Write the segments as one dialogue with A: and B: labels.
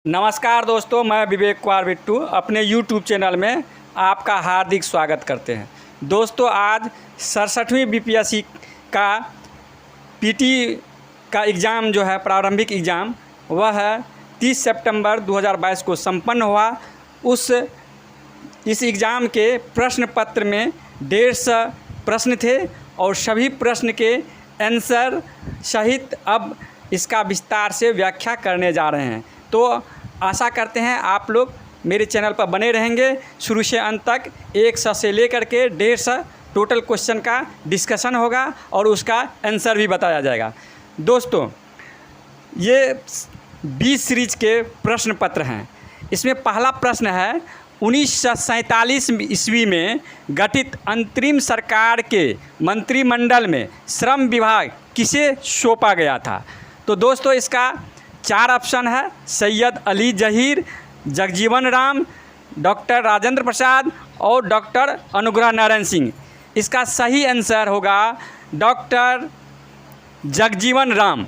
A: नमस्कार दोस्तों, मैं विवेक कुमार बिट्टू अपने YouTube चैनल में आपका हार्दिक स्वागत करते हैं। दोस्तों, आज 67वीं BPSC का PT का एग्ज़ाम जो है प्रारंभिक एग्ज़ाम वह 30 सितंबर 2022 को संपन्न हुआ। इस एग्ज़ाम के प्रश्न पत्र में 150 प्रश्न थे और सभी प्रश्न के आंसर सहित अब इसका विस्तार से व्याख्या करने जा रहे हैं। तो आशा करते हैं आप लोग मेरे चैनल पर बने रहेंगे। शुरू से अंत तक 100 से लेकर के 150 टोटल क्वेश्चन का डिस्कशन होगा और उसका आंसर भी बताया जाएगा। दोस्तों, ये 20 सीरीज के प्रश्न पत्र हैं। इसमें पहला प्रश्न है 1947 ईस्वी में गठित अंतरिम सरकार के मंत्रिमंडल में श्रम विभाग किसे सौंपा गया था। तो दोस्तों, इसका 4 ऑप्शन है: सैयद अली जहीर, जगजीवन राम, डॉक्टर राजेंद्र प्रसाद और डॉक्टर अनुग्रह नारायण सिंह। इसका सही आंसर होगा डॉक्टर जगजीवन राम।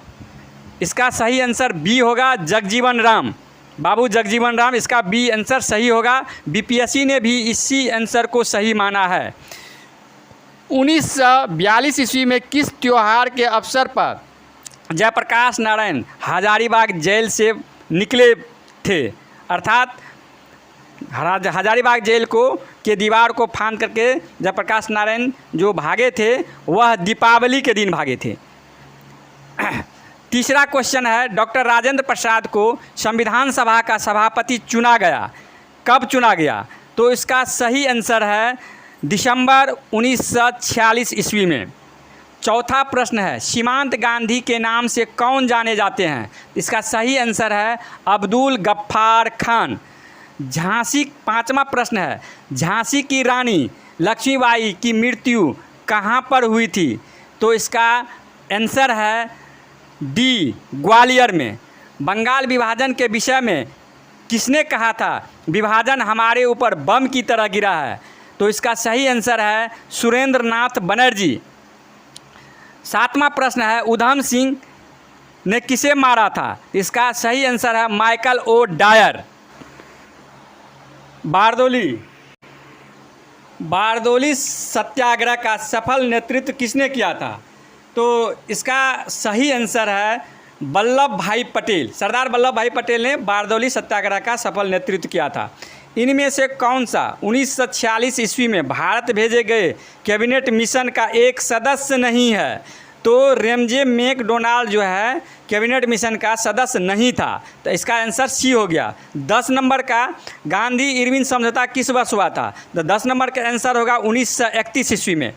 A: इसका सही आंसर बी होगा, जगजीवन राम, बाबू जगजीवन राम। इसका बी आंसर सही होगा। BPSC ने भी इसी आंसर को सही माना है। 1942 ईस्वी में किस त्यौहार के अवसर पर जयप्रकाश नारायण हजारीबाग जेल से निकले थे, अर्थात हजारीबाग जेल के दीवार को फांद करके जयप्रकाश नारायण जो भागे थे वह दीपावली के दिन भागे थे। तीसरा क्वेश्चन है डॉक्टर राजेंद्र प्रसाद को संविधान सभा का सभापति चुना गया, कब चुना गया। तो इसका सही आंसर है दिसंबर 1946 ईस्वी में। चौथा प्रश्न है सीमांत गांधी के नाम से कौन जाने जाते हैं। इसका सही आंसर है अब्दुल गफ्फार खान। पांचवा प्रश्न है झांसी की रानी लक्ष्मीबाई की मृत्यु कहाँ पर हुई थी। तो इसका आंसर है डी, ग्वालियर में। बंगाल विभाजन के विषय में किसने कहा था, विभाजन हमारे ऊपर बम की तरह गिरा है। तो इसका सही आंसर है सुरेंद्र नाथ बनर्जी। 7वां प्रश्न है उधम सिंह ने किसे मारा था। इसका सही आंसर है Michael O Dyer. Bardoli Satyagraha का सफल नेतृत्व किसने किया था। तो इसका सही आंसर है वल्लभ भाई पटेल। सरदार वल्लभ भाई पटेल ने बारदोली सत्याग्रह का सफल नेतृत्व किया था। इनमें से कौन सा 1946 ईस्वी में भारत भेजे गए कैबिनेट मिशन का एक सदस्य नहीं है। तो रेमजे मैकडोनाल्ड जो है कैबिनेट मिशन का सदस्य नहीं था। तो इसका आंसर सी हो गया। 10 नंबर का गांधी इरविन समझौता किस वर्ष हुआ था। तो 10 नंबर का आंसर होगा 1931 ईस्वी में।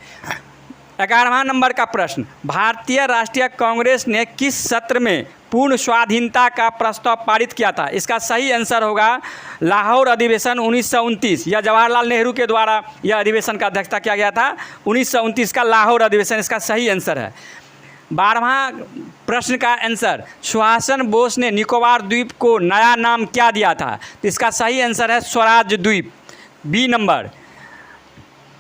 A: 11वां नंबर का प्रश्न भारतीय राष्ट्रीय कांग्रेस ने किस सत्र में पूर्ण स्वाधीनता का प्रस्ताव पारित किया था। इसका सही आंसर होगा लाहौर अधिवेशन 1929। यह जवाहरलाल नेहरू के द्वारा यह अधिवेशन का अध्यक्षता किया गया था। 1929 का लाहौर अधिवेशन इसका सही आंसर है। 12वां प्रश्न का आंसर सुभाष बोस ने निकोबार द्वीप को नया नाम क्या दिया था। तो इसका सही आंसर है स्वराज द्वीप, बी नंबर।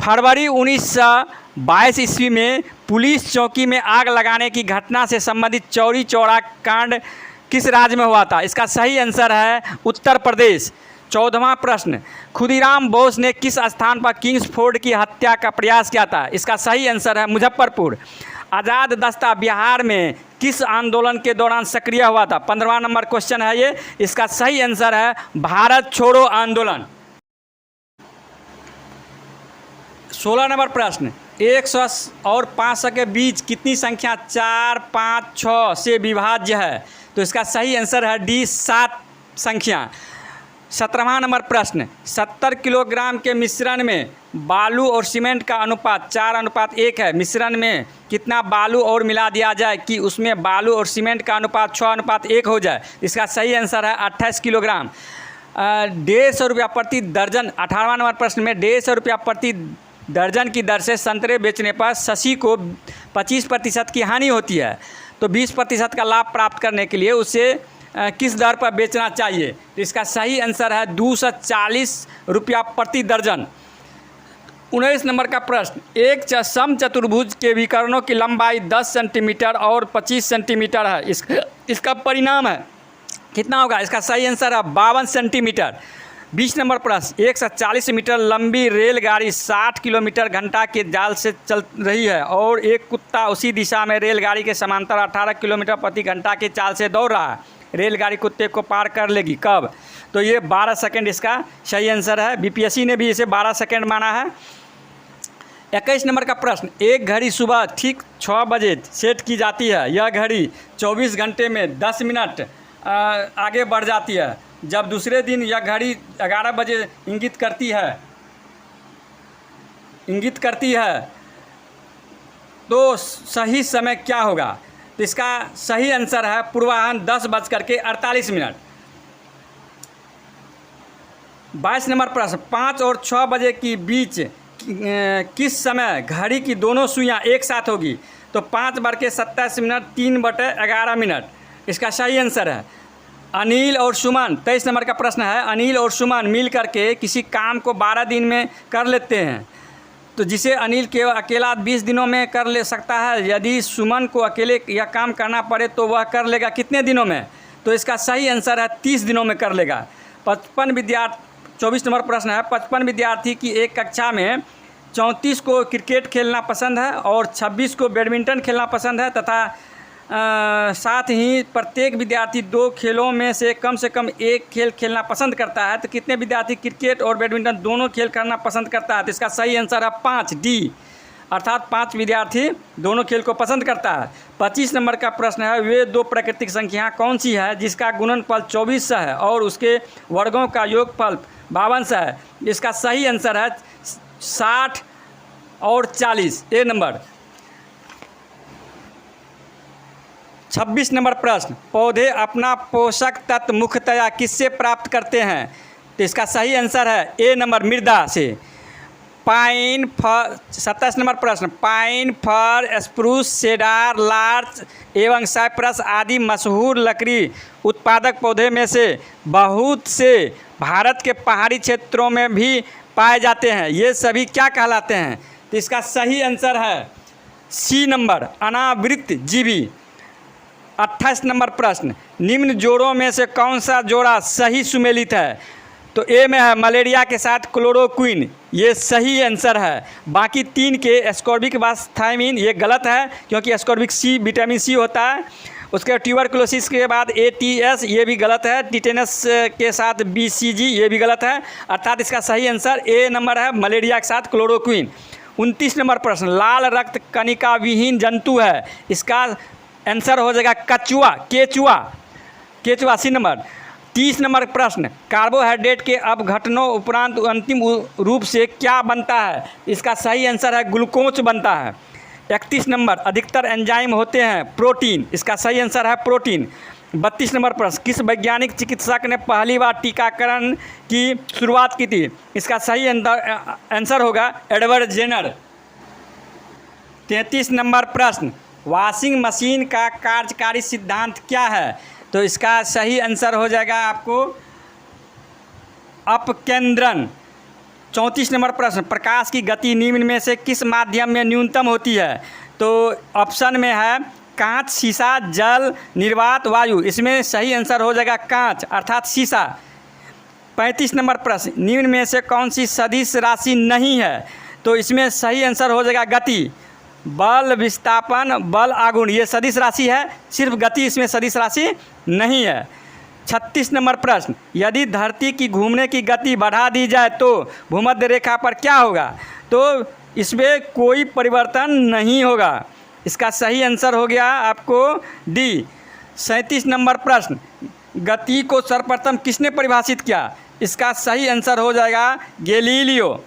A: फरवरी 1922 ईस्वी में पुलिस चौकी में आग लगाने की घटना से संबंधित चौरी चौरा कांड किस राज्य में हुआ था। इसका सही आंसर है उत्तर प्रदेश। 14वां प्रश्न खुदीराम बोस ने किस स्थान पर किंग्सफोर्ड की हत्या का प्रयास किया था। इसका सही आंसर है मुजफ्फरपुर। आज़ाद दस्ता बिहार में किस आंदोलन के दौरान सक्रिय हुआ था। 15वां नंबर क्वेश्चन है ये। इसका सही आंसर है भारत छोड़ो आंदोलन। 16 नंबर प्रश्न 100 और 500 के बीच कितनी संख्या 4, 5, 6 से विभाज्य है। तो इसका सही आंसर है डी, 7 संख्या। 17वां नंबर प्रश्न 70 किलोग्राम के मिश्रण में बालू और सीमेंट का अनुपात 4:1 है। मिश्रण में कितना बालू और मिला दिया जाए कि उसमें बालू और सीमेंट का अनुपात 6:1 हो जाए। इसका सही आंसर है 28 किलोग्राम। 150 रुपया प्रति दर्जन। 18वां नंबर प्रश्न में 150 रुपया प्रति दर्जन की दर से संतरे बेचने पर शशि को 25% की हानि होती है। तो 20% का लाभ प्राप्त करने के लिए उसे किस दर पर बेचना चाहिए। तो इसका सही आंसर है 240 रुपया प्रति दर्जन। 19 नंबर का प्रश्न एक समचतुर्भुज के विकर्णों की लंबाई 10 सेंटीमीटर और 25 सेंटीमीटर है। इसका परिणाम है कितना होगा? इसका सही आंसर है 52 सेंटीमीटर। 20 नंबर प्रश्न, 140 मीटर लंबी रेलगाड़ी 60 किलोमीटर घंटा के जाल से चल रही है और एक कुत्ता उसी दिशा में रेलगाड़ी के समांतर 18 किलोमीटर प्रति घंटा के चाल से दौड़ रहा है। रेलगाड़ी कुत्ते को पार कर लेगी कब? तो ये 12 सेकंड इसका सही आंसर है। बीपीएससी ने भी इसे 12 सेकंड माना है। 21 नंबर का प्रश्न, एक घड़ी सुबह ठीक 6 बजे सेट की जाती है। यह घड़ी 24 घंटे में 10 मिनट आगे बढ़ जाती है, जब दूसरे दिन यह घड़ी 11 बजे इंगित करती है तो सही समय क्या होगा? तो इसका सही आंसर है पूर्वाह्न 10:48। 22 नंबर प्रश्न, 5 और 6 बजे के बीच किस समय घड़ी की दोनों सुइयां एक साथ होगी? तो 5:27, 3/11। इसका सही आंसर है अनिल और सुमन। 23 नंबर का प्रश्न है, अनिल और सुमन मिल करके किसी काम को 12 दिन में कर लेते हैं, तो जिसे अनिल के अकेला 20 दिनों में कर ले सकता है। यदि सुमन को अकेले यह काम करना पड़े तो वह कर लेगा कितने दिनों में? तो इसका सही आंसर है 30 दिनों में कर लेगा। 24 नंबर प्रश्न है, 55 विद्यार्थी की एक कक्षा में 34 को क्रिकेट खेलना पसंद है और 26 को बैडमिंटन खेलना पसंद है तथा साथ ही प्रत्येक विद्यार्थी 2 खेलों में से कम एक खेल खेलना पसंद करता है। तो कितने विद्यार्थी क्रिकेट और बैडमिंटन दोनों खेल करना पसंद करता है? तो इसका सही आंसर है 5 डी, अर्थात 5 विद्यार्थी दोनों खेल को पसंद करता है। 25 नंबर का प्रश्न है, वे 2 प्राकृतिक संख्या कौन सी है जिसका गुणनफल 24 है और उसके वर्गों का योगफल 52 है? इसका सही आंसर है 60 और 40, ए नंबर। 26 नंबर प्रश्न, पौधे अपना पोषक तत्व मुख्यतया किससे प्राप्त करते हैं? तो इसका सही आंसर है ए नंबर, मृदा से। पाइन फर 27 नंबर प्रश्न, पाइन फर स्प्रूस सेडार लार्च एवं साइप्रस आदि मशहूर लकड़ी उत्पादक पौधे में से बहुत से भारत के पहाड़ी क्षेत्रों में भी पाए जाते हैं। ये सभी क्या कहलाते हैं? तो इसका सही आंसर है सी नंबर, अनावृतजीवी। 28 नंबर प्रश्न, निम्न जोड़ों में से कौन सा जोड़ा सही सुमेलित है? तो ए में है मलेरिया के साथ क्लोरोक्विन, ये सही आंसर है। बाकी 3 के एस्कॉर्बिक बास्थाइमिन ये गलत है क्योंकि एस्कॉर्बिक सी विटामिन सी होता है। उसके ट्यूबरकुलोसिस के बाद ATS ये भी गलत है। टिटेनस के साथ BCG ये भी गलत है, अर्थात इसका सही आंसर ए नंबर है, मलेरिया के साथ क्लोरोक्विन। 29 नंबर प्रश्न, लाल रक्त कणिका विहीन जंतु है, इसका आंसर हो जाएगा केचुआ, सी नंबर। 30 नंबर प्रश्न, कार्बोहाइड्रेट के अपघटनों उपरांत अंतिम रूप से क्या बनता है? इसका सही आंसर है ग्लूकोज बनता है। 31 नंबर, अधिकतर एंजाइम होते हैं प्रोटीन, इसका सही आंसर है प्रोटीन। 32 नंबर प्रश्न, किस वैज्ञानिक चिकित्सक ने पहली बार टीकाकरण की शुरुआत की थी? इसका सही आंसर होगा एडवर्ड जेनर। 33 नंबर प्रश्न, वॉशिंग मशीन का कार्यकारी सिद्धांत क्या है? तो इसका सही आंसर हो जाएगा आपको अपकेंद्रण। 34 नंबर प्रश्न, प्रकाश की गति निम्न में से किस माध्यम में न्यूनतम होती है? तो ऑप्शन में है कांच, शीशा, जल, निर्वात, वायु। इसमें सही आंसर हो जाएगा कांच, अर्थात शीशा। 35 नंबर प्रश्न, निम्न में से कौन सी सदिश राशि नहीं है? तो इसमें सही आंसर हो जाएगा गति। बल, विस्थापन, बल, आघूर्ण ये सदिश राशि है, सिर्फ गति इसमें सदिश राशि नहीं है। 36 नंबर प्रश्न, यदि धरती की घूमने की गति बढ़ा दी जाए तो भूमध्य रेखा पर क्या होगा? तो इसमें कोई परिवर्तन नहीं होगा। इसका सही आंसर हो गया आपको डी। 37 नंबर प्रश्न, गति को सर्वप्रथम किसने परिभाषित किया? इसका सही आंसर हो जाएगा गैलीलियो।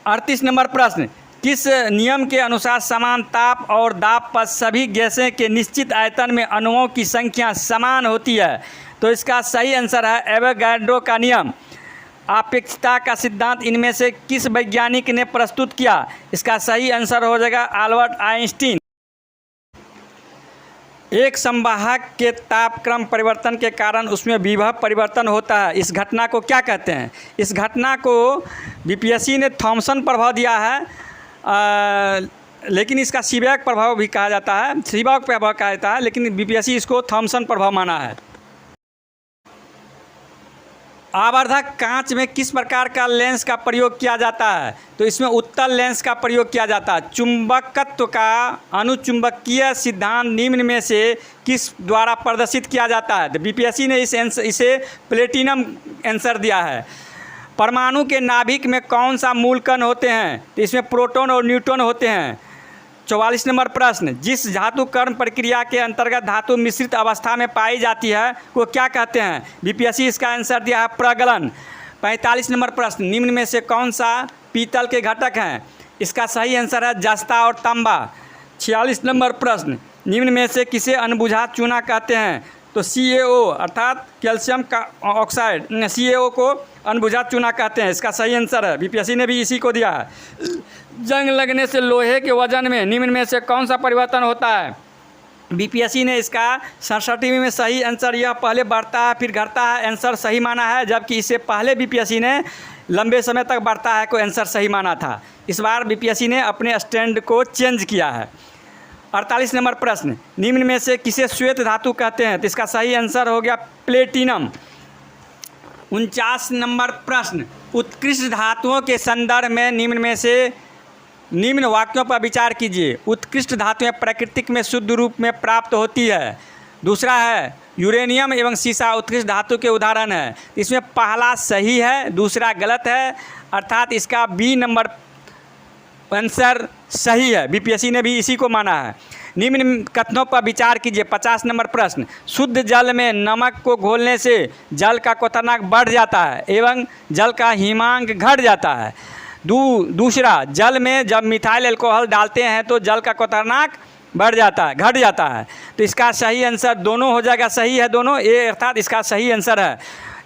A: 38 नंबर प्रश्न, किस नियम के अनुसार समान ताप और दाब पर सभी गैसें के निश्चित आयतन में अणुओं की संख्या समान होती है? तो इसका सही आंसर है एवोगाड्रो का नियम। अपेक्षिकता का सिद्धांत इनमें से किस वैज्ञानिक ने प्रस्तुत किया? इसका सही आंसर हो जाएगा अल्बर्ट आइंस्टीन। एक संवाहक के तापक्रम परिवर्तन के कारण उसमें विभव परिवर्तन होता है, इस घटना को क्या कहते हैं? इस घटना को बीपीएससी ने थॉमसन प्रभाव दिया है, लेकिन इसका सीबेक प्रभाव भी कहा जाता है, सीबेक प्रभाव कहा जाता है, लेकिन बीपीएससी इसको थॉमसन प्रभाव माना है। आवर्धक कांच में किस प्रकार का लेंस का प्रयोग किया जाता है? तो इसमें उत्तल लेंस का प्रयोग किया जाता है। चुंबकत्व का अनुचुंबकीय सिद्धांत निम्न में से किस द्वारा प्रदर्शित किया जाता है? तो बीपीएससी ने इसे प्लेटिनम आंसर दिया है। परमाणु के नाभिक में कौन सा मूलकण होते हैं? तो इसमें प्रोटॉन और न्यूट्रॉन होते हैं। 44 नंबर प्रश्न, जिस धातु कर्म प्रक्रिया के अंतर्गत धातु मिश्रित अवस्था में पाई जाती है वो क्या कहते हैं? बीपीएससी इसका आंसर दिया है प्रगलन। 45 नंबर प्रश्न, निम्न में से कौन सा पीतल के घटक हैं? इसका सही आंसर है जस्ता और तांबा। 46 नंबर प्रश्न, निम्न में से किसे अनबुझा चूना कहते हैं? तो CaO अर्थात कैल्शियम का ऑक्साइड, CaO को अनबुझा चूना कहते हैं। इसका सही आंसर है, बीपीएससी ने भी इसी को दिया है। जंग लगने से लोहे के वजन में निम्न में से कौन सा परिवर्तन होता है? बीपीएससी ने इसका 67वीं में सही आंसर यह पहले बढ़ता है फिर घटता है आंसर सही माना है, जबकि इससे पहले बीपीएससी ने लंबे समय तक बढ़ता है को आंसर सही माना था। इस बार बीपीएससी ने अपने स्टैंड को चेंज किया है। 48 नंबर प्रश्न, निम्न में से किसे श्वेत धातु कहते हैं? तो इसका सही आंसर हो गया प्लेटिनम। 49 नंबर प्रश्न, उत्कृष्ट धातुओं के संदर्भ में निम्न में से निम्न वाक्यों पर विचार कीजिए। उत्कृष्ट धातुएं प्राकृतिक में शुद्ध रूप में प्राप्त होती है। दूसरा है यूरेनियम एवं सीसा उत्कृष्ट धातु के उदाहरण है। इसमें पहला सही है, दूसरा गलत है, अर्थात इसका बी नंबर आंसर सही है। बीपीएससी ने भी इसी को माना है। निम्न कथनों पर विचार कीजिए। 50 नंबर प्रश्न, शुद्ध जल में नमक को घोलने से जल का क्वथनांक बढ़ जाता है एवं जल का हिमांक घट जाता है। दूसरा, जल में जब मिथाइल अल्कोहल डालते हैं तो जल का क्वथनांक बढ़ जाता है, घट जाता है। तो इसका सही आंसर दोनों हो जाएगा, सही है दोनों, ये अर्थात इसका सही आंसर है।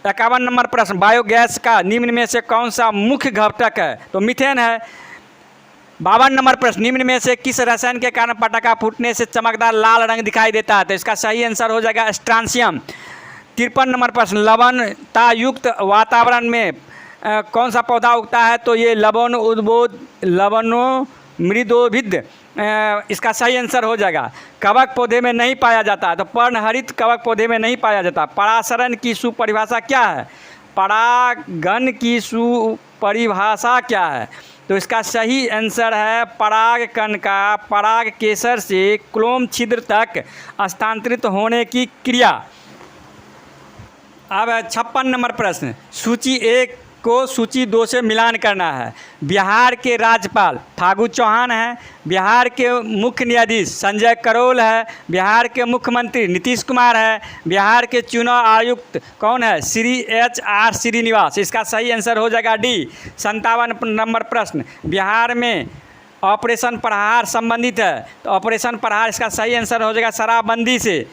A: 51 नंबर प्रश्न, बायोगैस का निम्न में से कौन सा मुख्य घटक है? तो मीथेन है। 52 नंबर प्रश्न, निम्न में से किस रसायन के कारण पटाखा फूटने से चमकदार लाल रंग दिखाई देता है? तो इसका सही आंसर हो जाएगा स्ट्रांसियम। 53 नंबर प्रश्न, लवणता युक्त वातावरण में कौन सा पौधा उगता है? तो ये लवणोमृदोभिद, इसका सही आंसर हो जाएगा। कवक पौधे में नहीं पाया जाता, तो पर्णहरित कवक पौधे में नहीं पाया जाता। परासरण की सुपरिभाषा क्या है? परागण की सुपरिभाषा क्या है? तो इसका सही आंसर है पराग कण का पराग केसर से क्लोम छिद्र तक स्थानांतरित होने की क्रिया। अब 56 नंबर प्रश्न, सूची 1 को सूची 2 से मिलान करना है। बिहार के राज्यपाल फागू चौहान हैं, बिहार के मुख्य न्यायाधीश संजय करोल है, बिहार के मुख्यमंत्री नीतीश कुमार है, बिहार के चुनाव आयुक्त कौन है? श्री HR श्रीनिवास। इसका सही आंसर हो जाएगा डी। 57 नंबर प्रश्न, बिहार में ऑपरेशन प्रहार संबंधित है, तो ऑपरेशन प्रहार इसका सही आंसर हो जाएगा शराबबंदी से।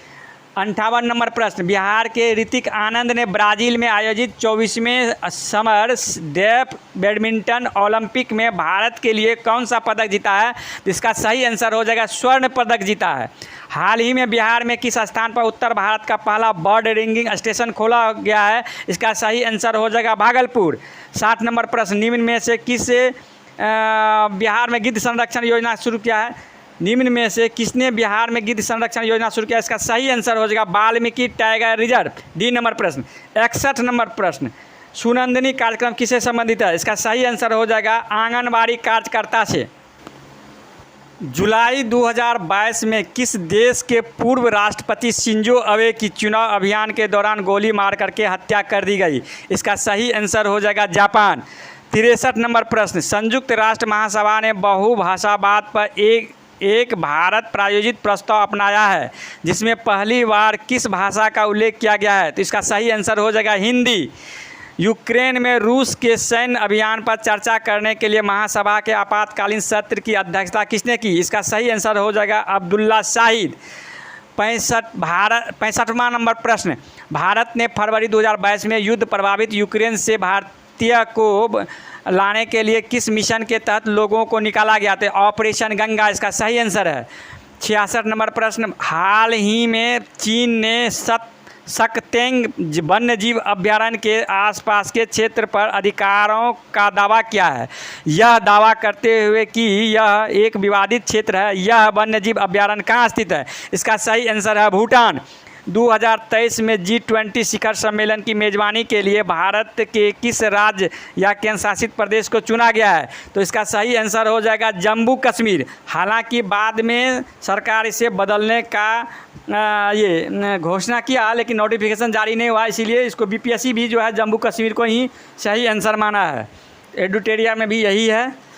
A: 58 नंबर प्रश्न, बिहार के ऋतिक आनंद ने ब्राज़ील में आयोजित 24वें समर डेफ बैडमिंटन ओलंपिक में भारत के लिए कौन सा पदक जीता है? तो इसका सही आंसर हो जाएगा स्वर्ण पदक जीता है। हाल ही में बिहार में किस स्थान पर उत्तर भारत का पहला बर्ड रिंगिंग स्टेशन खोला गया है? इसका सही आंसर हो जाएगा भागलपुर। 60 नंबर प्रश्न, निम्न में से किस बिहार में गिद्ध संरक्षण योजना शुरू किया है? निम्न में से किसने बिहार में गिद्ध संरक्षण योजना शुरू किया? इसका सही आंसर हो जाएगा Valmiki tiger reserve. D number प्रश्न। 61 नंबर प्रश्न, सुनंदिनी कार्यक्रम किससे संबंधित है? इसका सही आंसर हो जाएगा आंगनबाड़ी कार्यकर्ता से। जुलाई 2022 में किस देश के पूर्व राष्ट्रपति शिंजो अबे की चुनाव अभियान के दौरान गोली मार करके हत्या कर दी गई? इसका सही आंसर हो जाएगा जापान। 63 नंबर प्रश्न, संयुक्त राष्ट्र महासभा ने बहुभाषावाद पर एक भारत प्रायोजित प्रस्ताव अपनाया है, जिसमें पहली बार किस भाषा का उल्लेख किया गया है? तो इसका सही आंसर हो जाएगा हिंदी। यूक्रेन में रूस के सैन्य अभियान पर चर्चा करने के लिए महासभा के आपातकालीन सत्र की अध्यक्षता किसने की? इसका सही आंसर हो जाएगा अब्दुल्ला शाहिद। 65वां नंबर प्रश्न, भारत ने फरवरी 2022 में युद्ध प्रभावित यूक्रेन से भारतीय को लाने के लिए किस मिशन के तहत लोगों को निकाला गया था? ऑपरेशन गंगा इसका सही आंसर है। 66 नंबर प्रश्न, हाल ही में चीन ने सकतेंग वन्यजीव अभयारण्य के आसपास के क्षेत्र पर अधिकारों का दावा किया है, यह दावा करते हुए कि यह एक विवादित क्षेत्र है। यह वन्यजीव अभयारण्य कहाँ स्थित है? इसका सही आंसर है भूटान। 2023 में G20 शिखर सम्मेलन की मेज़बानी के लिए भारत के किस राज्य या केंद्र शासित प्रदेश को चुना गया है? तो इसका सही आंसर हो जाएगा जम्मू कश्मीर। हालांकि बाद में सरकार इसे बदलने का ये घोषणा किया, लेकिन नोटिफिकेशन जारी नहीं हुआ, इसीलिए इसको बीपीएससी भी जो है जम्मू कश्मीर को ही सही आंसर माना है। एडुटेरिया में भी यही है।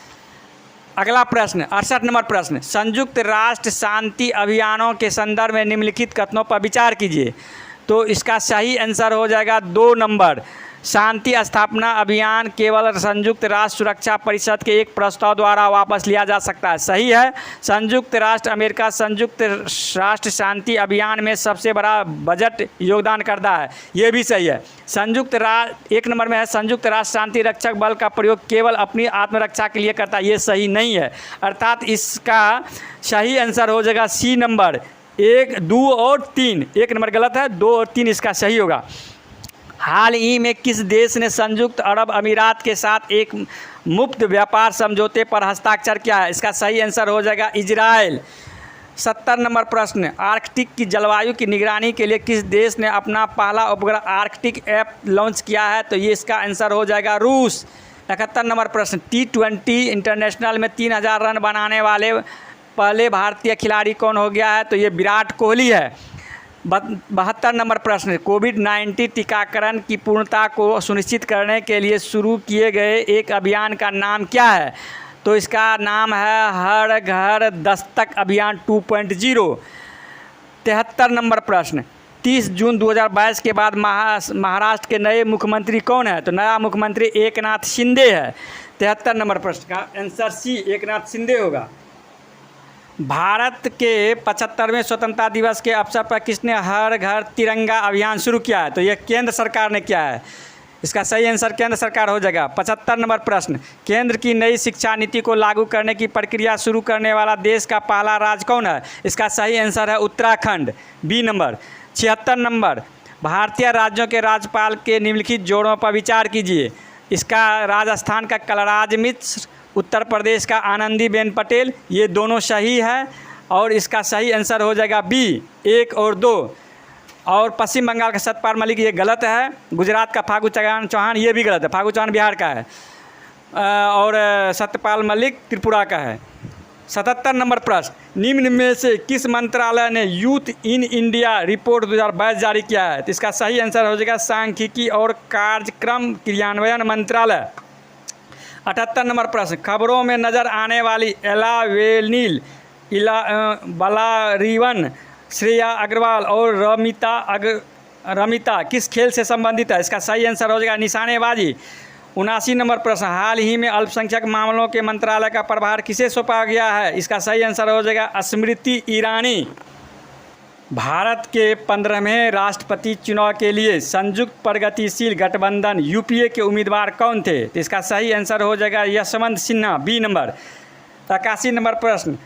A: अगला प्रश्न 68 नंबर प्रश्न, संयुक्त राष्ट्र शांति अभियानों के संदर्भ में निम्नलिखित कथनों पर विचार कीजिए। तो इसका सही आंसर हो जाएगा 2 नंबर। शांति स्थापना अभियान केवल संयुक्त राष्ट्र सुरक्षा परिषद के एक प्रस्ताव द्वारा वापस लिया जा सकता है। सही है। संयुक्त राष्ट्र अमेरिका संयुक्त राष्ट्र शांति अभियान में सबसे बड़ा बजट योगदान करता है, ये भी सही है। संयुक्त राष्ट्र 1 नंबर में है, संयुक्त राष्ट्र शांति रक्षक बल का प्रयोग केवल अपनी आत्मरक्षा के लिए करता है, ये सही नहीं है। अर्थात इसका सही आंसर हो जाएगा सी नंबर 1, 2 और 3। 1 नंबर गलत है, 2 और 3 इसका सही होगा। हाल ही में किस देश ने संयुक्त अरब अमीरात के साथ एक मुफ्त व्यापार समझौते पर हस्ताक्षर किया है? इसका सही आंसर हो जाएगा इजराइल। 70 नंबर प्रश्न, आर्कटिक की जलवायु की निगरानी के लिए किस देश ने अपना पहला उपग्रह आर्कटिक ऐप लॉन्च किया है? तो ये इसका आंसर हो जाएगा रूस। 71 नंबर प्रश्न, T20 इंटरनेशनल में 3000 रन बनाने वाले पहले भारतीय खिलाड़ी कौन हो गया है? तो ये विराट कोहली है। 72 नंबर प्रश्न, कोविड-19 टीकाकरण की पूर्णता को सुनिश्चित करने के लिए शुरू किए गए एक अभियान का नाम क्या है? तो इसका नाम है हर घर दस्तक अभियान 2.0। 73 नंबर प्रश्न, 30 जून 2022 के बाद महाराष्ट्र के नए मुख्यमंत्री कौन है? तो नया मुख्यमंत्री एकनाथ शिंदे है। 73 नंबर प्रश्न का आंसर सी एकनाथ शिंदे होगा। भारत के 75वें स्वतंत्रता दिवस के अवसर पर किसने हर घर तिरंगा अभियान शुरू किया है? तो यह केंद्र सरकार ने किया है। इसका सही आंसर केंद्र सरकार हो जाएगा। 75 नंबर प्रश्न, केंद्र की नई शिक्षा नीति को लागू करने की प्रक्रिया शुरू करने वाला देश का पहला राज्य कौन है? इसका सही आंसर है उत्तराखंड, बी नंबर। 76 नंबर, भारतीय राज्यों के राज्यपाल के निम्नलिखित जोड़ों पर विचार कीजिए। इसका राजस्थान का कलराज मिश्र, उत्तर प्रदेश का आनंदीबेन पटेल, ये दोनों सही है और इसका सही आंसर हो जाएगा बी 1 और 2। और पश्चिम बंगाल का सतपाल मलिक ये गलत है। गुजरात का फागू चौहान ये भी गलत है, फागू चौहान बिहार का है और सत्यपाल मलिक त्रिपुरा का है। 77 नंबर प्रश्न, निम्न में से किस मंत्रालय ने यूथ इन इंडिया रिपोर्ट 2022 जारी किया है? तो इसका सही आंसर हो जाएगा सांख्यिकी और कार्यक्रम क्रियान्वयन मंत्रालय। 78 नंबर प्रश्न, खबरों में नज़र आने वाली एला वेनिल, बलारीवन, श्रेया अग्रवाल और रमिता किस खेल से संबंधित है? इसका सही आंसर हो जाएगा निशानेबाजी। 79 नंबर प्रश्न, हाल ही में अल्पसंख्यक मामलों के मंत्रालय का प्रभार किसे सौंपा गया है? इसका सही आंसर हो जाएगा स्मृति ईरानी। भारत के 15वें राष्ट्रपति चुनाव के लिए संयुक्त प्रगतिशील गठबंधन यूपीए के उम्मीदवार कौन थे? तो इसका सही आंसर हो जाएगा Yashwant Sinha, B number. 81 number प्रश्न,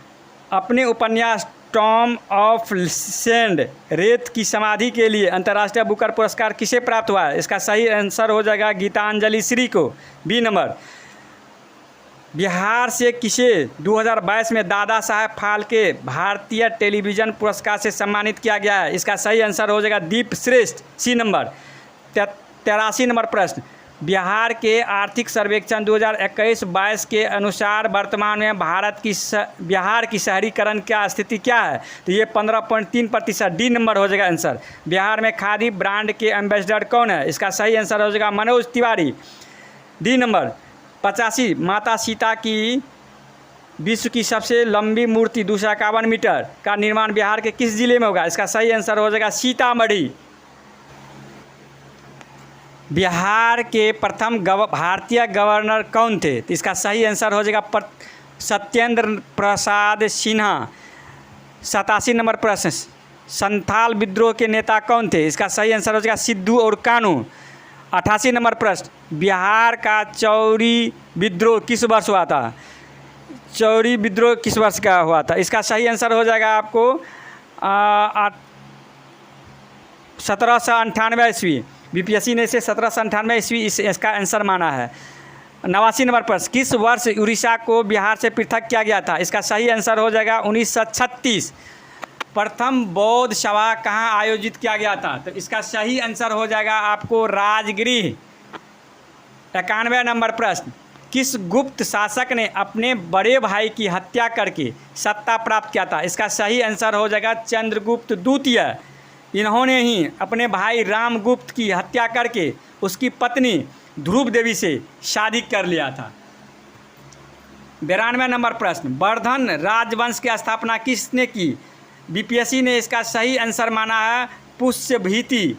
A: अपने उपन्यास टॉम ऑफ सेंड रेत की समाधि के लिए अंतर्राष्ट्रीय बुकर पुरस्कार किसे प्राप्त हुआ है? इसका सही आंसर हो जाएगा गीतांजलि श्री को, बी नंबर। बिहार से किसे 2022 में दादा साहेब फाल्के भारतीय टेलीविज़न पुरस्कार से सम्मानित किया गया है? इसका सही आंसर हो जाएगा दीप श्रेष्ठ, सी नंबर। 83 नंबर प्रश्न, बिहार के आर्थिक सर्वेक्षण 2021-22 के अनुसार वर्तमान में बिहार की शहरीकरण क्या स्थिति क्या है? तो ये 15.3%, डी नंबर हो जाएगा आंसर। बिहार में खादी ब्रांड के एम्बेसडर कौन है? इसका सही आंसर हो जाएगा मनोज तिवारी, डी नंबर। 85, माता सीता की विश्व की सबसे लंबी मूर्ति 251 मीटर का निर्माण बिहार के किस जिले में होगा? इसका सही आंसर हो जाएगा सीतामढ़ी। बिहार के प्रथम भारतीय गवर्नर कौन थे? तो इसका सही आंसर हो जाएगा सत्येंद्र प्रसाद सिन्हा। 87 नंबर प्रश्न, संथाल विद्रोह के नेता कौन थे? इसका सही आंसर हो जाएगा सिद्धू और कानू। 88 नंबर प्रश्न, बिहार का चौरी विद्रोह किस वर्ष हुआ था? चौरी विद्रोह किस वर्ष का हुआ था? इसका सही आंसर हो जाएगा आपको 1798 ईस्वी। बीपीएससी ने इसे 1798 ईस्वी इसका आंसर माना है। 89 नंबर प्रश्न, किस वर्ष उड़ीसा को बिहार से पृथक किया गया था? इसका सही आंसर हो जाएगा 1936। प्रथम बौद्ध सभा कहाँ आयोजित किया गया था? तो इसका सही आंसर हो जाएगा आपको राजगृह। 91 नंबर प्रश्न, किस गुप्त शासक ने अपने बड़े भाई की हत्या करके सत्ता प्राप्त किया था? इसका सही आंसर हो जाएगा चंद्रगुप्त द्वितीय। इन्होंने ही अपने भाई रामगुप्त की हत्या करके उसकी पत्नी ध्रुव देवी से शादी कर लिया था। 92 नंबर प्रश्न, वर्धन राजवंश की स्थापना किसने की? बीपीएससी ने इसका सही आंसर माना है पुष्यभीति।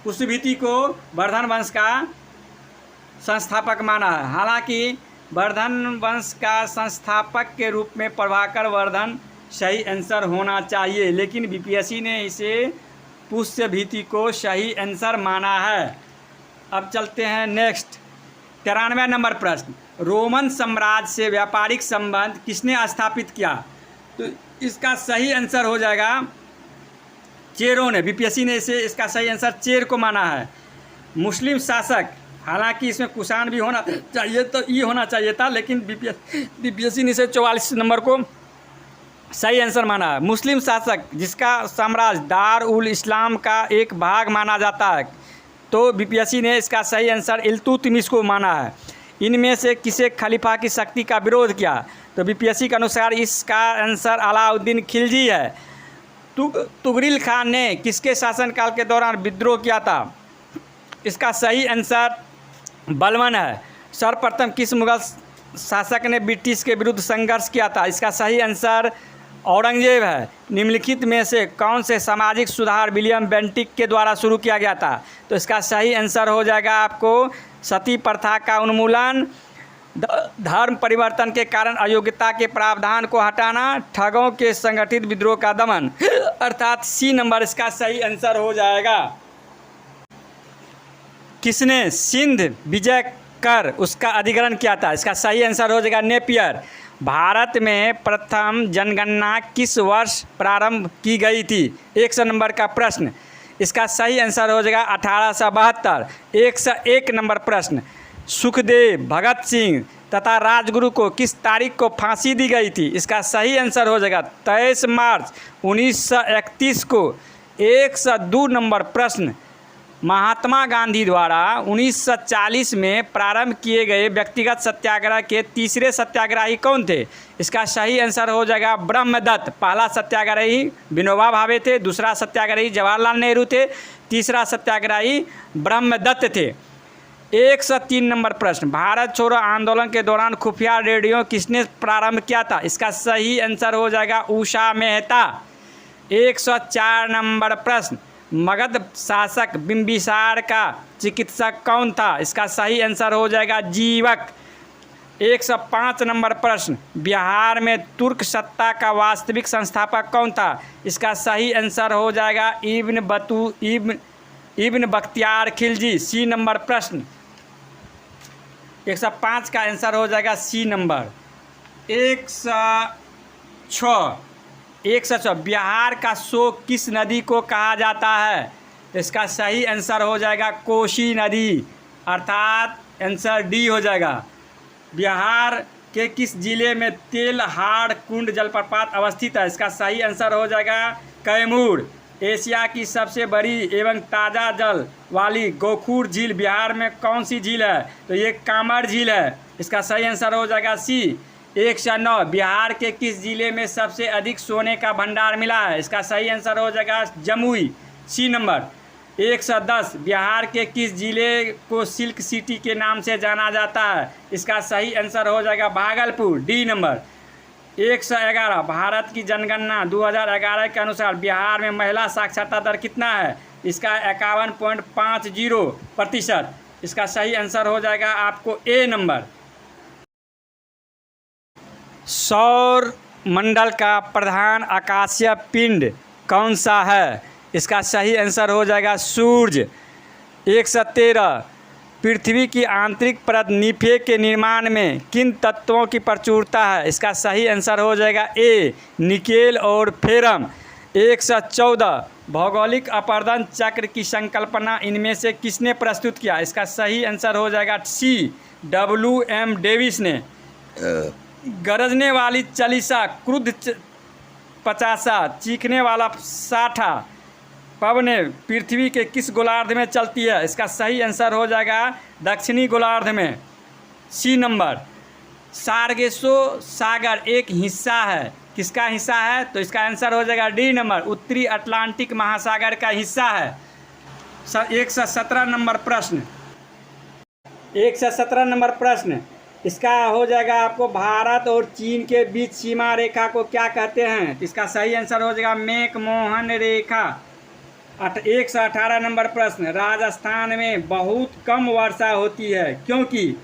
A: पुष्यभीति को वर्धन वंश का संस्थापक माना है। हालांकि वर्धन वंश का संस्थापक के रूप में प्रभाकर वर्धन सही आंसर होना चाहिए, लेकिन बीपीएससी ने इसे पुष्यभीति को सही आंसर माना है। अब चलते हैं नेक्स्ट। 93 नंबर प्रश्न, रोमन साम्राज्य से व्यापारिक संबंध किसने स्थापित किया? तो इसका सही आंसर हो जाएगा चेरों ने। बीपीएससी ने इसे इसका सही आंसर चेर को माना है। मुस्लिम शासक, हालांकि इसमें कुषाण भी होना चाहिए, तो ये होना चाहिए था, लेकिन बीपीएससी ने इसे 44 नंबर को सही आंसर माना है। मुस्लिम शासक जिसका साम्राज्य दार उल इस्लाम का एक भाग माना जाता है, तो बीपीएससी ने इसका सही आंसर इल्तुतमिश को माना है। इनमें से किसे खलीफा की शक्ति का विरोध किया? तो बीपीएससी के अनुसार इसका आंसर अलाउद्दीन खिलजी है। तुगरिल खान ने किसके शासनकाल के दौरान विद्रोह किया था? इसका सही आंसर बलबन है। सर्वप्रथम किस मुगल शासक ने ब्रिटिश के विरुद्ध संघर्ष किया था? इसका सही आंसर औरंगजेब है। निम्नलिखित में से कौन से सामाजिक सुधार विलियम बेंटिक के द्वारा शुरू किया गया था? तो इसका सही आंसर हो जाएगा आपको सती प्रथा का उन्मूलन, धर्म परिवर्तन के कारण अयोग्यता के प्रावधान को हटाना, ठगों के संगठित विद्रोह का दमन, अर्थात सी नंबर इसका सही आंसर हो जाएगा। किसने सिंध विजय कर उसका अधिग्रहण किया था? इसका सही आंसर हो जाएगा नेपियर। भारत में प्रथम जनगणना किस वर्ष प्रारंभ की गई थी? 100 नंबर का प्रश्न। इसका सही आंसर हो जाएगा 1872। 101 नंबर प्रश्न, सुखदेव, भगत सिंह तथा राजगुरु को किस तारीख को फांसी दी गई थी? इसका सही आंसर हो जाएगा 23 मार्च 1931 को। 102 नंबर प्रश्न, महात्मा गांधी द्वारा 1940 में प्रारंभ किए गए व्यक्तिगत सत्याग्रह के तीसरे सत्याग्रही कौन थे? इसका सही आंसर हो जाएगा ब्रह्मदत्त। पहला सत्याग्रही विनोबा भावे थे, दूसरा सत्याग्रही जवाहरलाल नेहरू थे, तीसरा सत्याग्रही ब्रह्मदत्त थे। 103 नंबर प्रश्न, भारत छोड़ो आंदोलन के दौरान खुफिया रेडियो किसने प्रारंभ किया था? इसका सही आंसर हो जाएगा उषा मेहता। 104 नंबर प्रश्न, मगध शासक बिंबिसार का चिकित्सक कौन था? इसका सही आंसर हो जाएगा जीवक। 105 नंबर प्रश्न, बिहार में तुर्क सत्ता का वास्तविक संस्थापक कौन था? इसका सही आंसर हो जाएगा इब्न बख्तियार खिलजी। सी नंबर प्रश्न, 105 का आंसर हो जाएगा सी नंबर। 106 बिहार का शोक किस नदी को कहा जाता है? इसका सही आंसर हो जाएगा कोसी नदी, अर्थात आंसर डी हो जाएगा। बिहार के किस जिले में तेलहाड़ कुंड जलप्रपात अवस्थित है? इसका सही आंसर हो जाएगा कैमूर। एशिया की सबसे बड़ी एवं ताज़ा जल वाली गोखूर झील बिहार में कौन सी झील है? तो ये कामर झील है। इसका सही आंसर हो जाएगा सी। 109 बिहार के किस जिले में सबसे अधिक सोने का भंडार मिला है? इसका सही आंसर हो जाएगा जमुई। सी नंबर। 110 बिहार के किस जिले को सिल्क सिटी के नाम से जाना जाता है? इसका सही आंसर हो जाएगा भागलपुर। D number. 111 भारत की जनगणना 2011 के अनुसार बिहार में महिला साक्षरता दर कितना है? इसका 51.50%। इसका सही आंसर हो जाएगा आपको ए नंबर। सौर मंडल का प्रधान आकाशीय पिंड कौन सा है? इसका सही आंसर हो जाएगा सूर्य। 113 पृथ्वी की आंतरिक परत निफे के निर्माण में किन तत्वों की प्रचुरता है? इसका सही आंसर हो जाएगा ए निकेल और फेरम। 114 भौगोलिक अपर्दन चक्र की संकल्पना इनमें से किसने प्रस्तुत किया? इसका सही आंसर हो जाएगा सी WM डेविस ने। गरजने वाली चालीसा 50 चीखने वाला साठा पवने पृथ्वी के किस गोलार्ध में चलती है? इसका सही आंसर हो जाएगा दक्षिणी गोलार्ध में, सी नंबर। सार्गेसो सागर एक हिस्सा है, किसका हिस्सा है? तो इसका आंसर हो जाएगा डी नंबर, उत्तरी अटलांटिक महासागर का हिस्सा है। 117 नंबर प्रश्न, 117 नंबर प्रश्न इसका हो जाएगा आपको, भारत और चीन के बीच सीमा रेखा को क्या कहते हैं? तो इसका सही आंसर हो जाएगा मैकमोहन रेखा। 118 नंबर प्रश्न, राजस्थान में बहुत कम वर्षा होती है क्योंकि?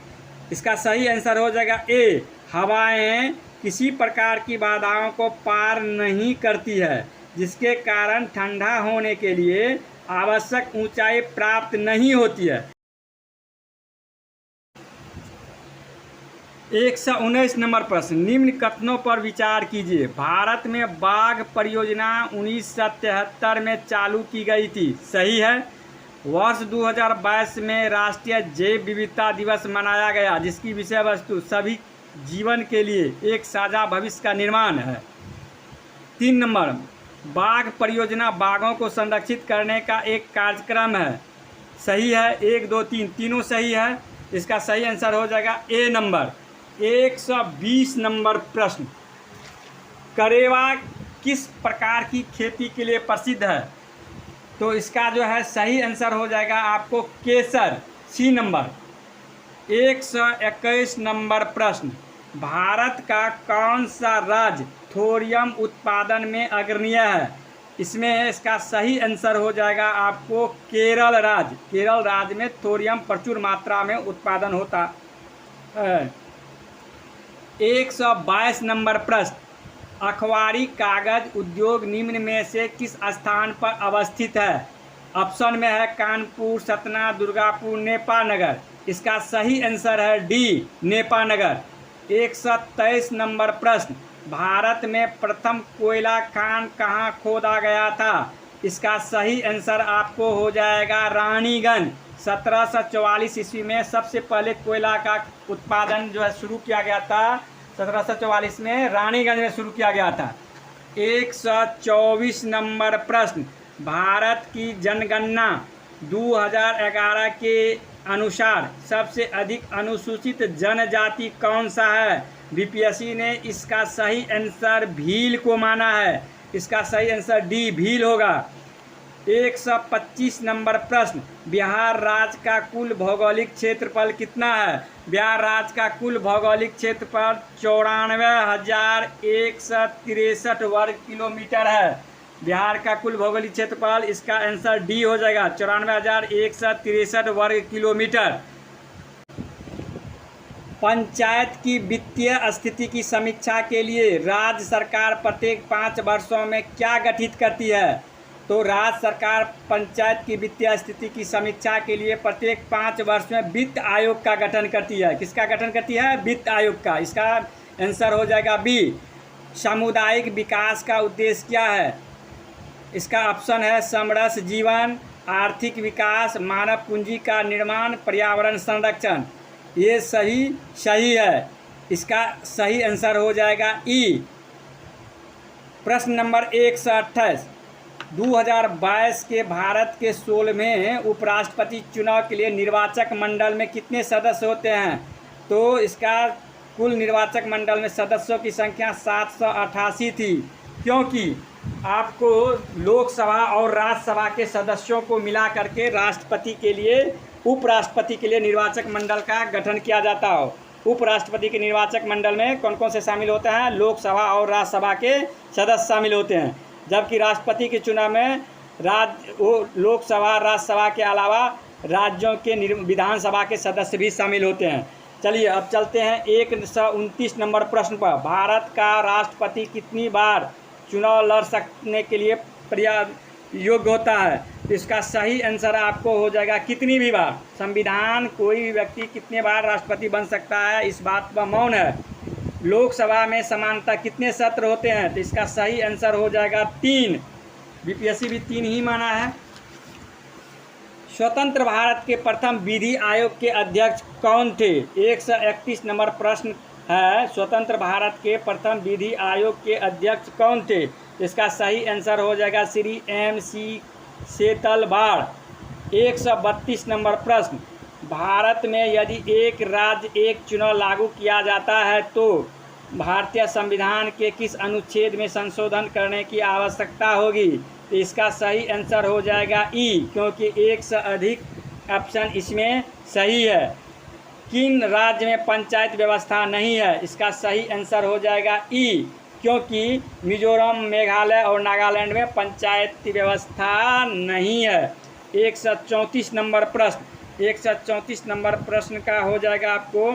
A: इसका सही आंसर हो जाएगा ए, हवाएं किसी प्रकार की बाधाओं को पार नहीं करती है, जिसके कारण ठंडा होने के लिए आवश्यक ऊंचाई प्राप्त नहीं होती है। 119 नंबर प्रश्न, निम्न कथनों पर विचार कीजिए। भारत में बाघ परियोजना 1973 में चालू की गई थी, सही है। वर्ष 2022 में राष्ट्रीय जैव विविधता दिवस मनाया गया, जिसकी विषय वस्तु सभी जीवन के लिए एक साझा भविष्य का निर्माण है। 3 नंबर, बाघ परियोजना बाघों को संरक्षित करने का एक कार्यक्रम है, सही है। 1, 2, 3 तीनों सही है। इसका सही आंसर हो जाएगा ए नंबर। 120 नंबर प्रश्न, करेवा किस प्रकार की खेती के लिए प्रसिद्ध है? तो इसका जो है सही आंसर हो जाएगा आपको केसर, सी नंबर। 121 नंबर प्रश्न, भारत का कौन सा राज्य थोरियम उत्पादन में अग्रणीय है? इसमें इसका सही आंसर हो जाएगा आपको केरल राज्य। केरल राज्य में थोरियम प्रचुर मात्रा में उत्पादन होता है। 122 नंबर प्रश्न, अखबारी कागज उद्योग निम्न में से किस स्थान पर अवस्थित है? ऑप्शन में है कानपुर, सतना, दुर्गापुर, नेपानगर। इसका सही आंसर है डी, नेपानगर। 123 नंबर प्रश्न, भारत में प्रथम कोयला खान कहाँ खोदा गया था? इसका सही आंसर आपको हो जाएगा रानीगंज। 1744 ईस्वी में सबसे पहले कोयला का उत्पादन जो है शुरू किया गया था, 1744 में रानीगंज में शुरू किया गया था। 124 नंबर प्रश्न, भारत की जनगणना 2011 के अनुसार सबसे अधिक अनुसूचित जनजाति कौन सा है? बीपीएससी ने इसका सही आंसर भील को माना है। इसका सही आंसर डी, भील होगा। 125 नंबर प्रश्न, बिहार राज्य का कुल भौगोलिक क्षेत्रफल कितना है? बिहार राज्य का कुल भौगोलिक क्षेत्रफल 94,163 वर्ग किलोमीटर है। बिहार का कुल भौगोलिक क्षेत्रफल, इसका आंसर डी हो जाएगा, 94,163 वर्ग किलोमीटर। पंचायत की वित्तीय स्थिति की समीक्षा के लिए राज्य सरकार प्रत्येक 5 वर्षों में क्या गठित करती है? तो राज्य सरकार पंचायत की वित्तीय स्थिति की समीक्षा के लिए प्रत्येक 5 वर्ष में वित्त आयोग का गठन करती है। किसका गठन करती है? वित्त आयोग का। इसका आंसर हो जाएगा बी। सामुदायिक विकास का उद्देश्य क्या है? इसका ऑप्शन है समरस जीवन, आर्थिक विकास, मानव पूंजी का निर्माण, पर्यावरण संरक्षण। ये सही है। इसका सही आंसर हो जाएगा ई। प्रश्न नंबर 128, 2022 के भारत के 16वें उपराष्ट्रपति चुनाव के लिए निर्वाचक मंडल में कितने सदस्य होते हैं? तो इसका कुल निर्वाचक मंडल में सदस्यों की संख्या 788 थी, क्योंकि आपको लोकसभा और राज्यसभा के सदस्यों को मिला करके राष्ट्रपति के लिए, उपराष्ट्रपति के लिए निर्वाचक मंडल का गठन किया जाता हो। उपराष्ट्रपति के निर्वाचक मंडल में कौन कौन से शामिल होते हैं? लोकसभा और राज्यसभा के सदस्य शामिल होते हैं, जबकि राष्ट्रपति के चुनाव में लोकसभा राज्यसभा के अलावा राज्यों के विधानसभा के सदस्य भी शामिल होते हैं। चलिए अब चलते हैं 129 नंबर प्रश्न पर। भारत का राष्ट्रपति कितनी बार चुनाव लड़ सकने के लिए योग्य होता है? इसका सही आंसर आपको हो जाएगा कितनी भी बार। संविधान कोई भी व्यक्ति कितने बार राष्ट्रपति बन सकता है, इस बात पर मौन है। लोकसभा में समानता कितने सत्र होते हैं? तो इसका सही आंसर हो जाएगा 3। बीपीएससी भी 3 ही माना है। स्वतंत्र भारत के प्रथम विधि आयोग के अध्यक्ष कौन थे? 131 नंबर प्रश्न है स्वतंत्र भारत के प्रथम विधि आयोग के अध्यक्ष कौन थे? इसका सही आंसर हो जाएगा श्री MC सेतलवाड़। 132 नंबर प्रश्न, भारत में यदि एक राज्य एक चुनाव लागू किया जाता है तो भारतीय संविधान के किस अनुच्छेद में संशोधन करने की आवश्यकता होगी? तो इसका सही आंसर हो जाएगा ई, क्योंकि एक से अधिक ऑप्शन इसमें सही है। किन राज्य में पंचायत व्यवस्था नहीं है? इसका सही आंसर हो जाएगा ई, क्योंकि मिजोरम, मेघालय और नागालैंड में पंचायत व्यवस्था नहीं है। 134 नंबर प्रश्न, 134 नंबर प्रश्न का हो जाएगा आपको,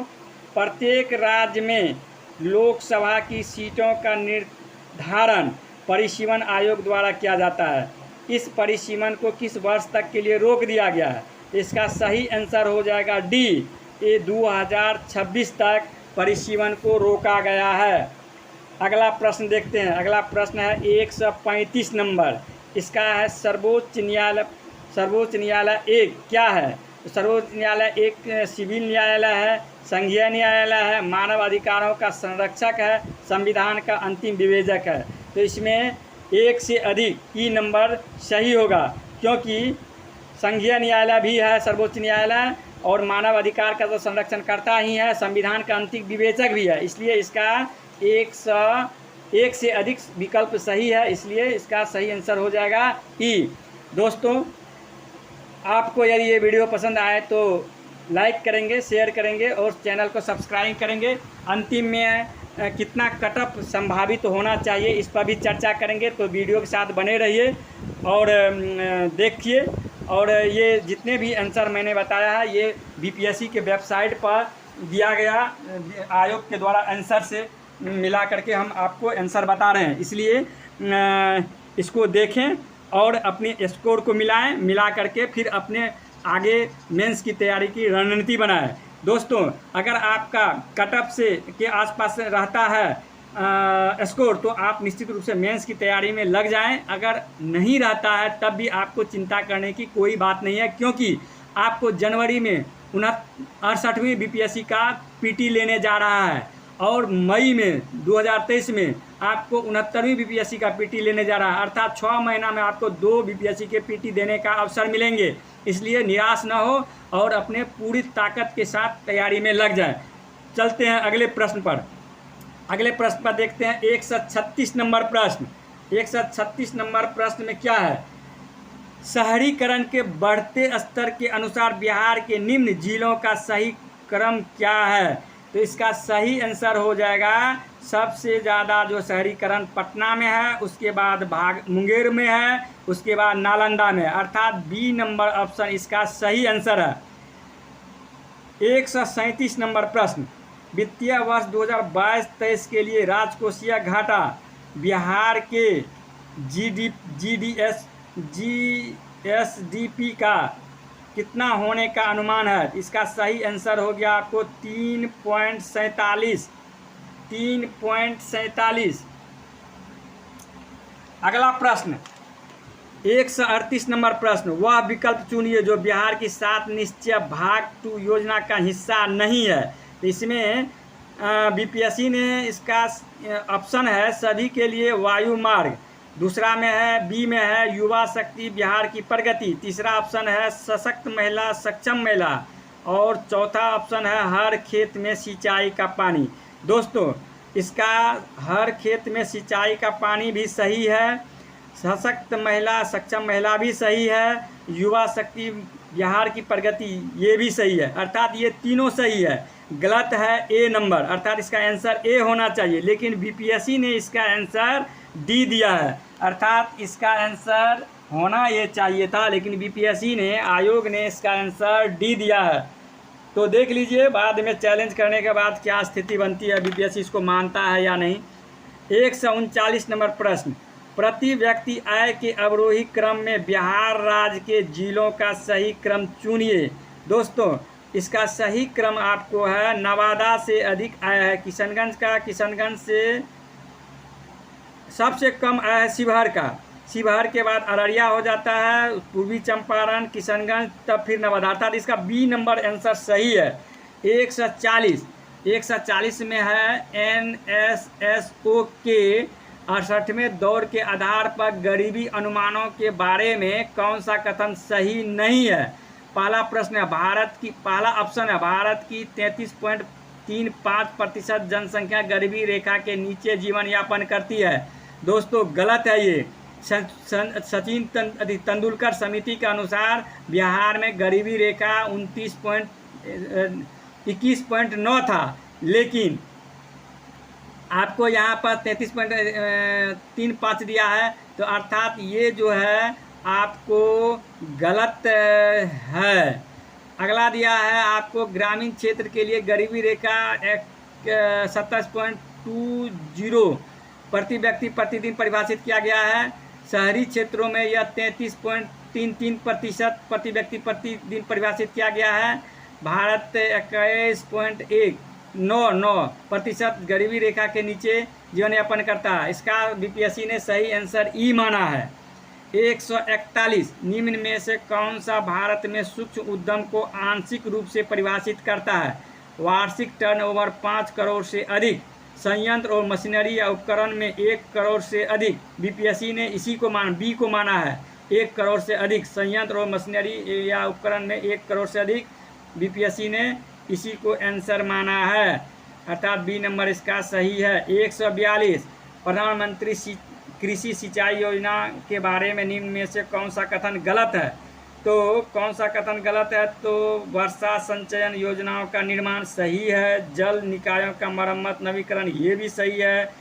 A: प्रत्येक राज्य में लोकसभा की सीटों का निर्धारण परिसीमन आयोग द्वारा किया जाता है। इस परिसीमन को किस वर्ष तक के लिए रोक दिया गया है? इसका सही आंसर हो जाएगा डी, ये 2026 तक परिसीमन को रोका गया है। अगला प्रश्न देखते हैं। अगला प्रश्न है 135 नंबर, इसका है सर्वोच्च न्यायालय एक क्या है? तो सर्वोच्च न्यायालय एक सिविल न्यायालय है, संघीय न्यायालय है, मानव अधिकारों का संरक्षक है, संविधान का अंतिम विवेचक है। तो इसमें एक से अधिक ई नंबर सही होगा, क्योंकि संघीय न्यायालय भी है सर्वोच्च न्यायालय, और मानव अधिकार का तो संरक्षण करता ही है, संविधान का अंतिम विवेचक भी है, इसलिए इसका एक से अधिक विकल्प सही है, इसलिए इसका सही आंसर हो जाएगा ई। दोस्तों, आपको यदि ये वीडियो पसंद आए तो लाइक करेंगे, शेयर करेंगे और चैनल को सब्सक्राइब करेंगे। अंतिम में कितना कटअप संभावित होना चाहिए इस पर भी चर्चा करेंगे, तो वीडियो के साथ बने रहिए और देखिए। और ये जितने भी आंसर मैंने बताया है ये BPSC के वेबसाइट पर दिया गया आयोग के द्वारा आंसर से मिला करके हम आपको आंसर बता रहे हैं, इसलिए इसको देखें और अपने स्कोर को मिला करके फिर अपने आगे मेंस की तैयारी की रणनीति बनाएं। दोस्तों, अगर आपका कटअप से के आसपास रहता है स्कोर, तो आप निश्चित रूप से मेंस की तैयारी में लग जाएं। अगर नहीं रहता है तब भी आपको चिंता करने की कोई बात नहीं है, क्योंकि आपको जनवरी में 68वीं BPSC का PT लेने जा रहा है और मई में 2023 में आपको 69वीं BPSC का PT लेने जा रहा है, अर्थात 6 महीना में आपको 2 BPSC के PT देने का अवसर मिलेंगे। इसलिए निराश न हो और अपने पूरी ताकत के साथ तैयारी में लग जाए। चलते हैं अगले प्रश्न पर। अगले प्रश्न पर देखते हैं 136 नंबर प्रश्न। 136 नंबर प्रश्न में क्या है? शहरीकरण के बढ़ते स्तर के अनुसार बिहार के निम्न जिलों का सही क्रम क्या है? तो इसका सही आंसर हो जाएगा, सबसे ज़्यादा जो शहरीकरण पटना में है, उसके बाद मुंगेर में है, उसके बाद नालंदा में, अर्थात बी नंबर ऑप्शन इसका सही आंसर है। 137 नंबर प्रश्न, वित्तीय वर्ष 2022-23 के लिए राजकोषीय घाटा बिहार के GSDP का कितना होने का अनुमान है? इसका सही आंसर हो गया आपको 3.47। अगला प्रश्न 138 नंबर प्रश्न, वह विकल्प चुनिए जो बिहार की 7 निश्चय भाग 2 योजना का हिस्सा नहीं है। तो इसमें BPSC ने इसका ऑप्शन है सभी के लिए वायु मार्ग, दूसरा में है बी में है युवा शक्ति बिहार की प्रगति, तीसरा ऑप्शन है सशक्त महिला सक्षम महिला, और चौथा ऑप्शन है हर खेत में सिंचाई का पानी। दोस्तों, इसका हर खेत में सिंचाई का पानी भी सही है, सशक्त महिला सक्षम महिला भी सही है, युवा शक्ति बिहार की प्रगति ये भी सही है, अर्थात ये तीनों सही है। गलत है ए नंबर, अर्थात इसका आंसर ए होना चाहिए, लेकिन BPSC ने इसका आंसर डी दिया है, अर्थात इसका आंसर होना ये चाहिए था, लेकिन BPSC ने आयोग ने इसका आंसर डी दिया है। तो देख लीजिए बाद में चैलेंज करने के बाद क्या स्थिति बनती है, BPSC इसको मानता है या नहीं। 139 नंबर प्रश्न, प्रति व्यक्ति आय के अवरोही क्रम में बिहार राज्य के जिलों का सही क्रम चुनिए। दोस्तों, इसका सही क्रम आपको है नवादा से अधिक आय है किशनगंज का, किशनगंज से सबसे कम आय है शिवहर का, शिवहर के बाद अररिया हो जाता है, पूर्वी चंपारण, किशनगंज, तब फिर नवादा, अर्थात इसका बी नंबर आंसर सही है। 140 140 में है NSSO के 68वें दौर के आधार पर गरीबी अनुमानों के बारे में कौन सा कथन सही नहीं है। पहला प्रश्न है पहला ऑप्शन है भारत की 33.35% जनसंख्या गरीबी रेखा के नीचे जीवन यापन करती है। दोस्तों गलत है ये। सचिन तेंदुलकर समिति के अनुसार बिहार में गरीबी रेखा 21.9 था, लेकिन आपको यहाँ पर 33.35 दिया है, तो अर्थात ये जो है आपको गलत है। अगला दिया है आपको ग्रामीण क्षेत्र के लिए गरीबी रेखा 27.20 प्रति व्यक्ति प्रतिदिन परिभाषित किया गया है। शहरी क्षेत्रों में यह 33.33% प्रति व्यक्ति प्रतिदिन परिभाषित किया गया है। भारत 21.99% गरीबी रेखा के नीचे जीवन यापन करता है। इसका बीपीएससी ने सही आंसर ई माना है। 141 निम्न में से कौन सा भारत में सूक्ष्म उद्यम को आंशिक रूप से परिभाषित करता है। वार्षिक टर्नओवर 5 करोड़ से अधिक, संयंत्र और मशीनरी या उपकरण में 1 करोड़ से अधिक। बीपीएससी ने इसी को बी को माना है, 1 करोड़ से अधिक संयंत्र और मशीनरी या उपकरण में 1 करोड़ से अधिक। बीपीएससी ने इसी को आंसर माना है, अर्थात बी नंबर इसका सही है। 142 प्रधानमंत्री कृषि सिंचाई योजना के बारे में निम्न में से कौन सा कथन गलत है। तो कौन सा कथन गलत है, तो वर्षा संचयन योजनाओं का निर्माण सही है, जल निकायों का मरम्मत नवीकरण ये भी सही है,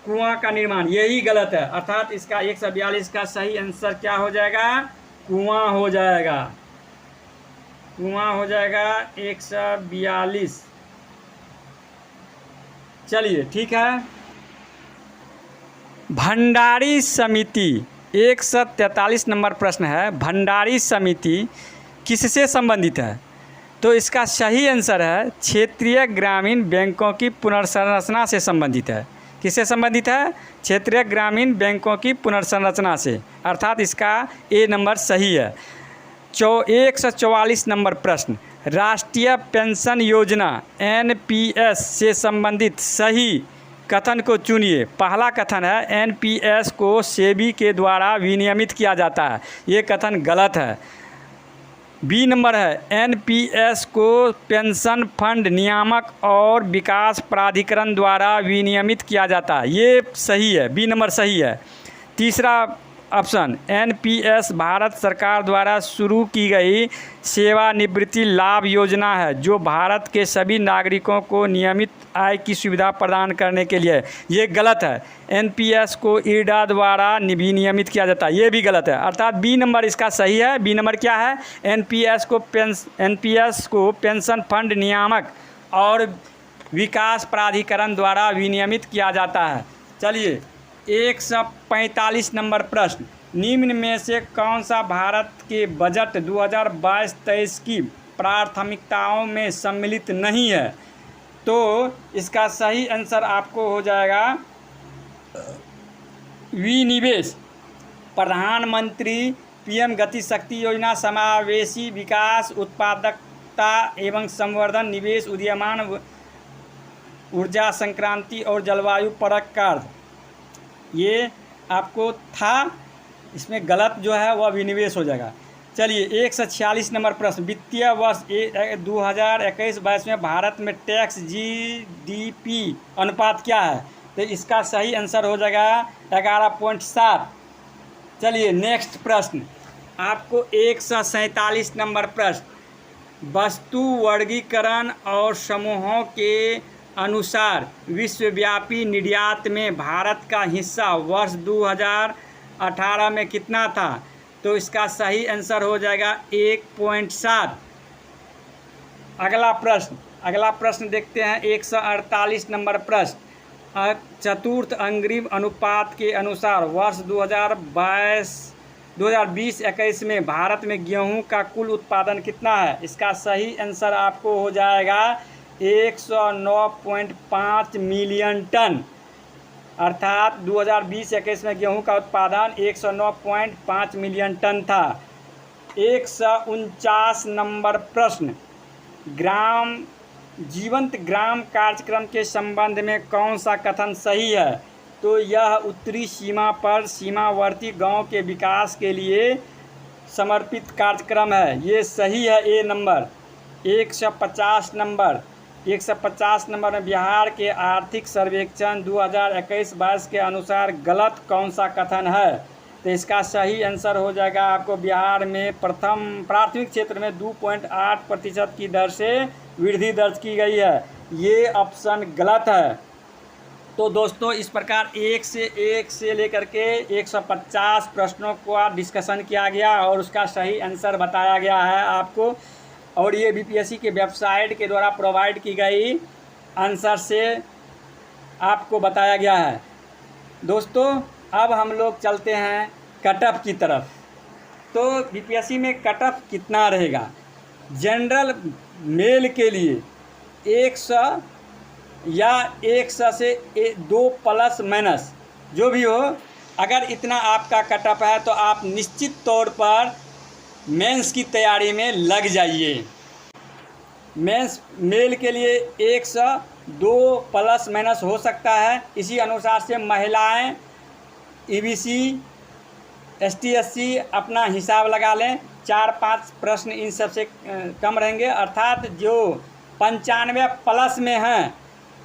A: कुआं का निर्माण यही गलत है। अर्थात इसका 142 का सही आंसर क्या हो जाएगा, कुआं हो जाएगा, कुआं हो जाएगा 142। चलिए ठीक है। भंडारी समिति 143 नंबर प्रश्न है, भंडारी समिति किससे संबंधित है। तो इसका सही आंसर है क्षेत्रीय ग्रामीण बैंकों की पुनर्संरचना से संबंधित है। किससे संबंधित है, क्षेत्रीय ग्रामीण बैंकों की पुनर्संरचना से, अर्थात इसका ए नंबर सही है। 144 नंबर प्रश्न, राष्ट्रीय पेंशन योजना NPS से संबंधित सही कथन को चुनिए। पहला कथन है NPS को सेबी के द्वारा विनियमित किया जाता है, ये कथन गलत है। बी नंबर है NPS को पेंशन फंड नियामक और विकास प्राधिकरण द्वारा विनियमित किया जाता है, ये सही है, बी नंबर सही है। तीसरा ऑप्शन NPS भारत सरकार द्वारा शुरू की गई सेवानिवृत्ति लाभ योजना है, जो भारत के सभी नागरिकों को नियमित आय की सुविधा प्रदान करने के लिए, ये गलत है। NPS को IRDA द्वारा विनियमित किया जाता है, ये भी गलत है, अर्थात बी नंबर इसका सही है। बी नंबर क्या है, NPS को पेंशन फंड नियामक और विकास प्राधिकरण द्वारा विनियमित किया जाता है। चलिए 145 नंबर प्रश्न, निम्न में से कौन सा भारत के बजट 2022-23 की प्राथमिकताओं में सम्मिलित नहीं है। तो इसका सही आंसर आपको हो जाएगा विनिवेश। प्रधानमंत्री PM गति शक्ति योजना, समावेशी विकास, उत्पादकता एवं संवर्धन, निवेश, उदीयमान ऊर्जा संक्रांति और जलवायु परक कार्य, ये आपको था, इसमें गलत जो है वह विनिवेश हो जाएगा। चलिए 146 नंबर प्रश्न, वित्तीय वर्ष 2021-22 में भारत में टैक्स GDP अनुपात क्या है। तो इसका सही आंसर हो जाएगा 11.7। चलिए नेक्स्ट प्रश्न, आपको 147 नंबर प्रश्न, वस्तु वर्गीकरण और समूहों के अनुसार विश्वव्यापी निर्यात में भारत का हिस्सा वर्ष 2018 में कितना था। तो इसका सही आंसर हो जाएगा 1.7। अगला प्रश्न देखते हैं 148 नंबर प्रश्न, चतुर्थ अग्रिम अनुपात के अनुसार वर्ष 2020-21 में भारत में गेहूं का कुल उत्पादन कितना है। इसका सही आंसर आपको हो जाएगा 109.5 मिलियन टन, अर्थात 2020-21 में गेहूं का उत्पादन 109.5 मिलियन टन था। 149 नंबर प्रश्न, ग्राम जीवंत ग्राम कार्यक्रम के संबंध में कौन सा कथन सही है? तो यह उत्तरी सीमा पर सीमावर्ती गांव के विकास के लिए समर्पित कार्यक्रम है। ये सही है ए नंबर। 150 नंबर में बिहार के आर्थिक सर्वेक्षण 2021-22 के अनुसार गलत कौन सा कथन है? तो इसका सही आंसर हो जाएगा आपको बिहार में प्राथमिक क्षेत्र में 2.8% की दर से वृद्धि दर्ज की गई है। ये ऑप्शन गलत है। तो दोस्तों इस प्रकार एक से लेकर के 150 प्रश्नों का डिस्कशन किया गया और उसका सही आंसर बताया गया है आपको, और ये बीपीएससी के वेबसाइट के द्वारा प्रोवाइड की गई आंसर से आपको बताया गया है। दोस्तों अब हम लोग चलते हैं कट ऑफ की तरफ। तो बीपीएससी में कट ऑफ कितना रहेगा? जनरल मेल के लिए 100 या 100 से 2 प्लस माइनस जो भी हो, अगर इतना आपका कट ऑफ है तो आप निश्चित तौर पर मेंस की तैयारी में लग जाइए। मेंस मेल के लिए 102 प्लस माइनस हो सकता है। इसी अनुसार से महिलाएं ईबीसी एसटी एससी अपना हिसाब लगा लें। 4-5 प्रश्न इन सबसे कम रहेंगे, अर्थात जो 95 प्लस में हैं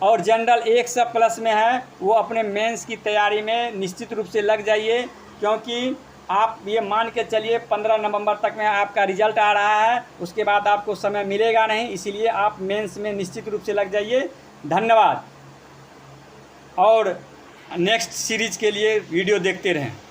A: और जनरल 100 प्लस में है वो अपने मेंस की तैयारी में निश्चित रूप से लग जाइए, क्योंकि आप ये मान के चलिए 15 नवंबर तक में आपका रिजल्ट आ रहा है, उसके बाद आपको समय मिलेगा नहीं, इसीलिए आप मेंस में निश्चित रूप से लग जाइए। धन्यवाद। और नेक्स्ट सीरीज़ के लिए वीडियो देखते रहें।